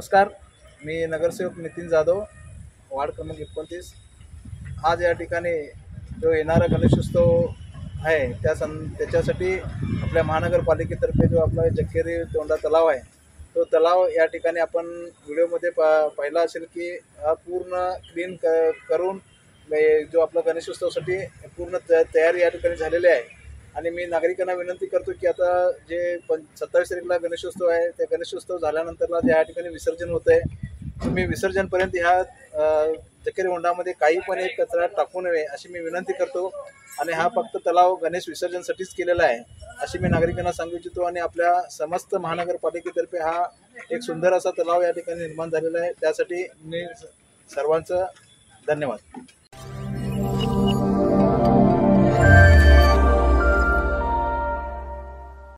नमस्कार, मी नगरसेवक नितीन जाधव, वार्ड क्रमांक 29। आज या ठिकाणी जो येणारा गणेशोत्सव आहे त्याच्यासाठी आपल्या महानगरपालिकेतर्फे जो आपला जक्केरी तोंडा तलाव आहे, तो तलाव या ठिकाणी आपण व्हिडिओमध्ये पाहिला असेल की पूर्ण क्लीन करून जो आपला गणेशोत्सवासाठी पूर्ण तयारी या ठिकाणी झालेली आहे। आणि मी नागरिकांना विनंती करतो की आता जे 27 तारीखला गणेशोत्सव आहे, त्या गणेशोत्सव झाल्यानंतरला ज्या ठिकाणी विसर्जन होतं आहे, तुम्ही विसर्जनपर्यंत ह्या जकेरी होंडामध्ये काही पण एक कचरा टाकू नये अशी मी विनंती करतो। आणि हा फक्त तलाव गणेश विसर्जनसाठीच केलेला आहे अशी मी नागरिकांना सांगू इच्छितो। आणि आपल्या समस्त महानगरपालिकेतर्फे हा एक सुंदर असा तलाव या ठिकाणी निर्माण झालेला आहे, त्यासाठी मी सर्वांचं धन्यवाद।